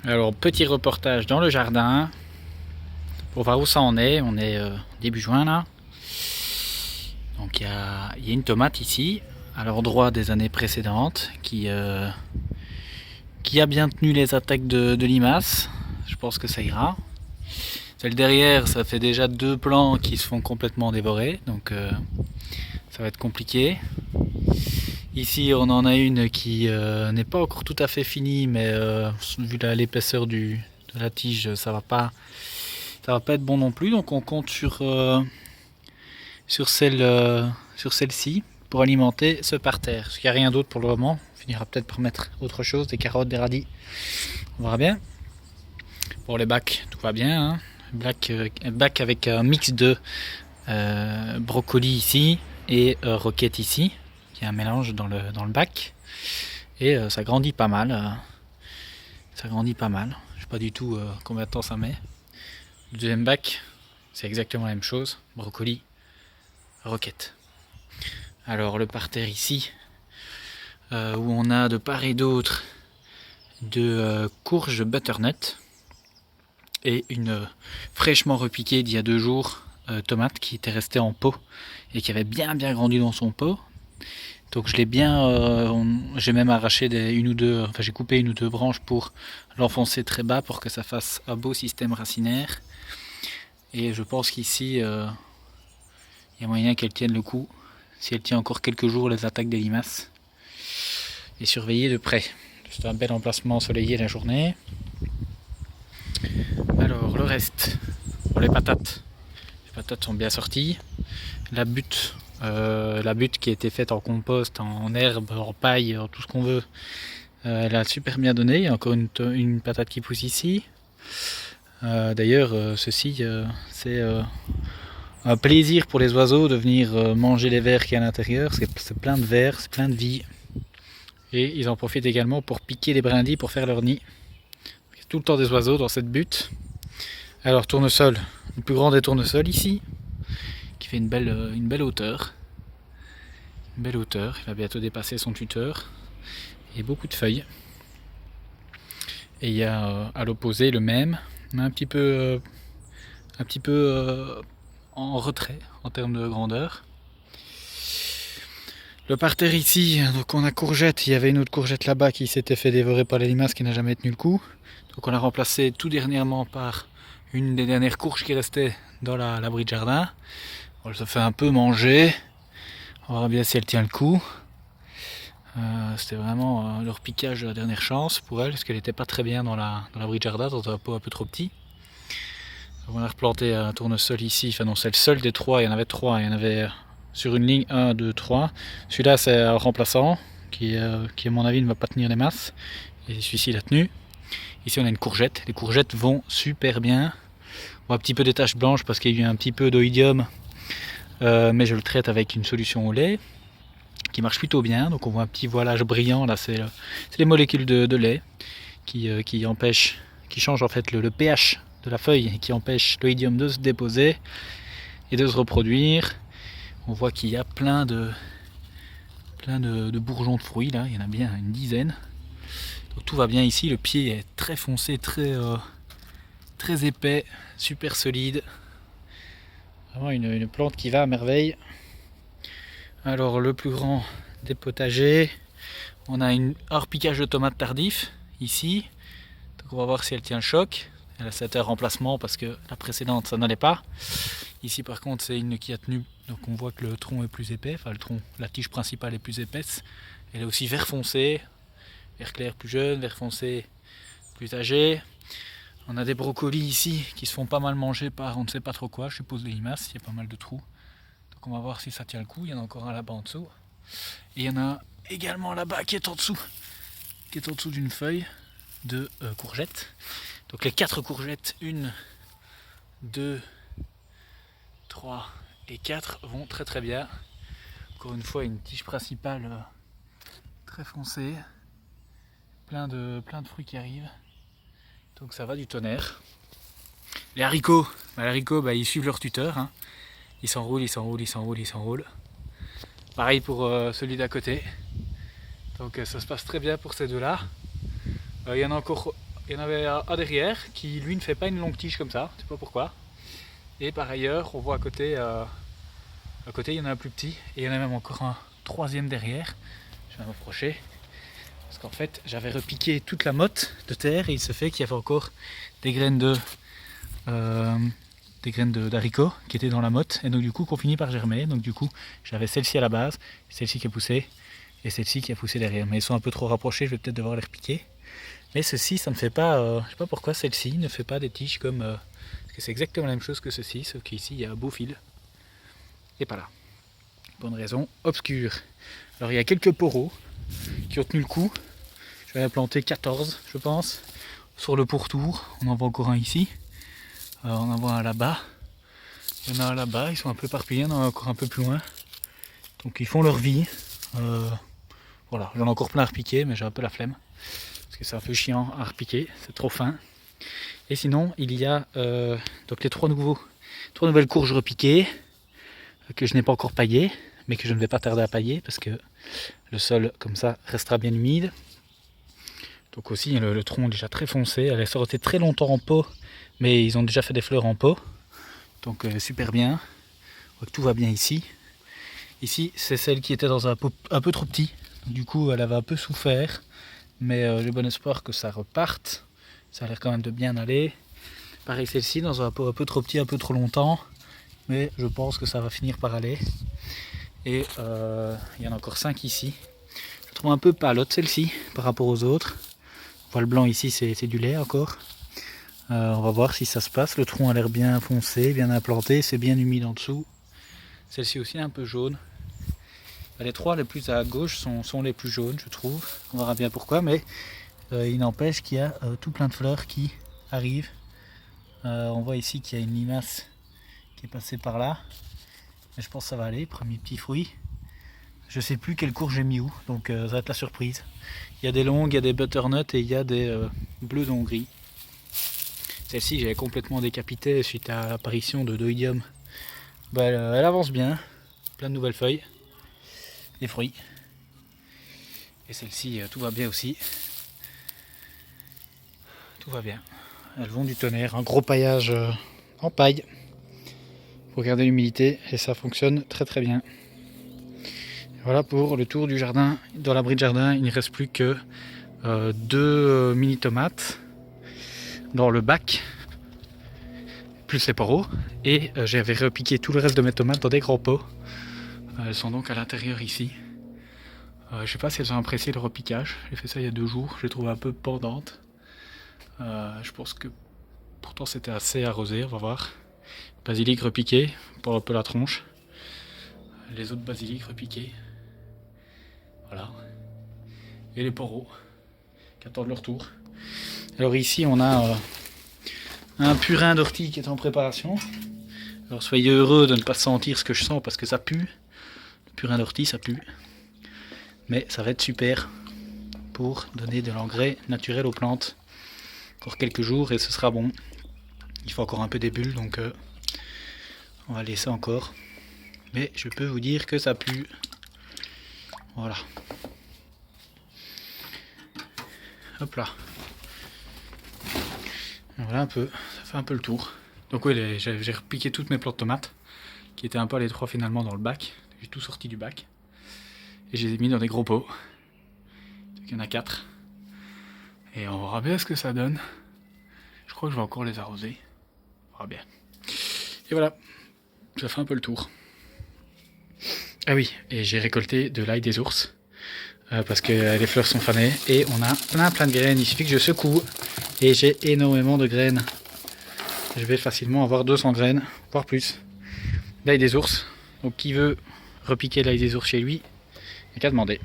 Alors, petit reportage dans le jardin pour voir où ça en est. On est début juin là. Donc il y a une tomate ici, à l'endroit des années précédentes, qui a bien tenu les attaques de limaces. Je pense que ça ira. Celle derrière, ça fait déjà 2 plants qui se font complètement dévorer, donc ça va être compliqué. Ici, on en a une qui n'est pas encore tout à fait finie, mais vu l'épaisseur de la tige, ça va pas être bon non plus. Donc on compte sur celle-ci pour alimenter ce parterre. Parce qu'il n'y a rien d'autre pour le moment. On finira peut-être par mettre autre chose, des carottes, des radis. On verra bien. Pour les bacs, tout va bien. Hein. Bac avec un mix de brocoli ici et roquette ici. Il y a un mélange dans le bac. Et ça grandit pas mal. Je sais pas du tout combien de temps ça met. Le deuxième bac, c'est exactement la même chose. Brocoli, roquette. Alors le parterre ici, où on a de part et d'autre de courges butternut et une fraîchement repiquée d'il y a 2 jours tomate qui était restée en pot et qui avait bien grandi dans son pot. Donc je l'ai j'ai même arraché j'ai coupé 1 ou 2 branches pour l'enfoncer très bas pour que ça fasse un beau système racinaire. Et je pense qu'ici, il y a moyen qu'elle tienne le coup, si elle tient encore quelques jours les attaques des limaces. Et surveiller de près. C'est un bel emplacement ensoleillé la journée. Alors le reste, pour les patates sont bien sorties. La butte qui a été faite en compost, en herbe, en paille, en tout ce qu'on veut, elle a super bien donné. Il y a encore une patate qui pousse ici. D'ailleurs, ceci, c'est un plaisir pour les oiseaux de venir manger les vers qu'il y a à l'intérieur. C'est plein de vers, c'est plein de vie. Et ils en profitent également pour piquer les brindilles pour faire leur nid. Il y a tout le temps des oiseaux dans cette butte. Alors tournesol, le plus grand des tournesols ici, qui fait une belle hauteur. Une belle hauteur, il va bientôt dépasser son tuteur. Et beaucoup de feuilles. Et il y a à l'opposé le même, mais un petit peu en retrait en termes de grandeur. Le parterre ici, donc on a courgette, il y avait une autre courgette là-bas qui s'était fait dévorer par les limaces qui n'a jamais tenu le coup. Donc on l'a remplacé tout dernièrement par une des dernières courges qui restait dans l'abri de jardin. Elle se fait un peu manger, on verra bien si elle tient le coup. C'était vraiment leur piquage de la dernière chance pour elle, parce qu'elle n'était pas très bien dans l'abri de jardin, dans un pot un peu trop petit. Donc on a replanté un tournesol ici, enfin non, c'est le seul des 3, il y en avait 3, il y en avait sur une ligne 1, 2, 3. Celui-là c'est un remplaçant, qui à mon avis ne va pas tenir les masses, et celui-ci l'a tenu. Ici on a une courgette, les courgettes vont super bien. On voit un petit peu des taches blanches parce qu'il y a eu un petit peu d'oïdium, mais je le traite avec une solution au lait qui marche plutôt bien. Donc on voit un petit voilage brillant là, c'est les molécules de lait qui changent en fait le pH de la feuille et qui empêchent l'oïdium de se déposer et de se reproduire. On voit qu'il y a plein de bourgeons de fruits là, il y en a bien une dizaine. Donc tout va bien ici, le pied est très foncé, très épais, super solide. Vraiment une plante qui va à merveille. Alors le plus grand des potagers, on a un repiquage de tomates tardif ici. Donc on va voir si elle tient le choc. Elle a 7 heures remplacement parce que la précédente ça n'allait pas. Ici par contre c'est une qui a tenu, donc on voit que le tronc est plus épais, enfin la tige principale est plus épaisse. Elle est aussi vert foncé, vert clair plus jeune, vert foncé plus âgé. On a des brocolis ici qui se font pas mal manger par on ne sait pas trop quoi, je suppose des limaces, il y a pas mal de trous. Donc on va voir si ça tient le coup, il y en a encore un là-bas en dessous. Et il y en a également là-bas qui est en dessous d'une feuille de courgettes. Donc les 4 courgettes, 1, 2, 3 et 4 vont très bien. Encore une fois une tige principale très foncée, plein de fruits qui arrivent. Donc ça va du tonnerre. Les haricots, ils suivent leur tuteur. Hein. Ils s'enroulent. Pareil pour celui d'à côté. Donc ça se passe très bien pour ces deux-là. Il y en a encore Il y en avait un derrière qui lui ne fait pas une longue tige comme ça, je sais pas pourquoi. Et par ailleurs, on voit à côté il y en a un plus petit et il y en a même encore un troisième derrière. Je vais m'approcher parce qu'en fait j'avais repiqué toute la motte de terre et il se fait qu'il y avait encore des graines d'haricots qui étaient dans la motte et donc du coup qu'on finit par germer. Donc du coup j'avais celle-ci à la base, celle-ci qui a poussé et celle-ci qui a poussé derrière. Mais ils sont un peu trop rapprochés, je vais peut-être devoir les repiquer. Mais ceci, ça ne fait pas, je sais pas pourquoi celle-ci ne fait pas des tiges comme, parce que c'est exactement la même chose que ceci, sauf qu'ici il y a un beau fil. Et pas là. Bonne raison obscure. Alors il y a quelques poros qui ont tenu le coup. J'en ai planté 14 je pense. Sur le pourtour, on en voit encore un ici. On en voit un là-bas. Il y en a un là-bas, ils sont un peu éparpillés, il y en a encore un peu plus loin. Donc ils font leur vie. Voilà, j'en ai encore plein à repiquer, mais j'ai un peu la flemme. Parce que c'est un peu chiant à repiquer, c'est trop fin. Et sinon, il y a donc les trois nouvelles courges repiquées que je n'ai pas encore paillées, mais que je ne vais pas tarder à pailler parce que le sol comme ça restera bien humide. Donc aussi le tronc est déjà très foncé, elle est sortie très longtemps en pot, mais ils ont déjà fait des fleurs en pot, donc super bien. Donc, tout va bien ici. Ici c'est celle qui était dans un pot un peu trop petit, donc, du coup elle avait un peu souffert, mais j'ai bon espoir que ça reparte. Ça a l'air quand même de bien aller. Pareil celle-ci dans un pot un peu trop petit, un peu trop longtemps, mais je pense que ça va finir par aller. Et il y en a encore 5 ici. Je trouve un peu palote celle-ci par rapport aux autres. On voit le blanc ici, c'est du lait encore. On va voir si ça se passe. Le tronc a l'air bien foncé, bien implanté, c'est bien humide en dessous. Celle-ci aussi est un peu jaune. Les trois les plus à gauche sont les plus jaunes, je trouve. On verra bien pourquoi, mais il n'empêche qu'il y a tout plein de fleurs qui arrivent. On voit ici qu'il y a une limace qui est passée par là. Mais je pense que ça va aller, premier petit fruit. Je sais plus quelle courge j'ai mis où, donc ça va être la surprise. Il y a des longues, il y a des butternuts et il y a des bleus d'Hongrie. Celle-ci j'ai complètement décapité suite à l'apparition de d'oïdium. Bah, elle avance bien, plein de nouvelles feuilles, des fruits. Et celle-ci tout va bien aussi. Tout va bien. Elles vont du tonnerre, un gros paillage en paille pour garder l'humidité et ça fonctionne très très bien. Voilà pour le tour du jardin. Dans l'abri de jardin, il ne reste plus que 2 mini tomates dans le bac, plus les poros. Et j'avais repiqué tout le reste de mes tomates dans des grands pots. Elles sont donc à l'intérieur ici. Je ne sais pas si elles ont apprécié le repiquage. J'ai fait ça il y a 2 jours. Je les trouve un peu pendantes. Je pense que pourtant c'était assez arrosé. On va voir. Basilic repiqué pour un peu la tronche. Les autres basilic repiqués. Voilà. Et les poros qui attendent leur tour. Alors ici on a un purin d'ortie qui est en préparation. Alors soyez heureux de ne pas sentir ce que je sens parce que ça pue. Le purin d'ortie ça pue. Mais ça va être super pour donner de l'engrais naturel aux plantes. Encore quelques jours et ce sera bon. Il faut encore un peu des bulles donc on va laisser encore. Mais je peux vous dire que ça pue. Voilà. Hop là. Voilà un peu. Ça fait un peu le tour. Donc oui, j'ai repiqué toutes mes plantes de tomates. Qui étaient un peu les 3 finalement dans le bac. J'ai tout sorti du bac. Et je les ai mis dans des gros pots. Donc il y en a 4. Et on verra bien ce que ça donne. Je crois que je vais encore les arroser. On verra bien. Et voilà. Ça fait un peu le tour. Ah oui, et j'ai récolté de l'ail des ours. Parce que les fleurs sont fanées. Et on a plein de graines. Il suffit que je secoue. Et j'ai énormément de graines. Je vais facilement avoir 200 graines, voire plus. L'ail des ours. Donc qui veut repiquer l'ail des ours chez lui, il n'y a qu'à demander.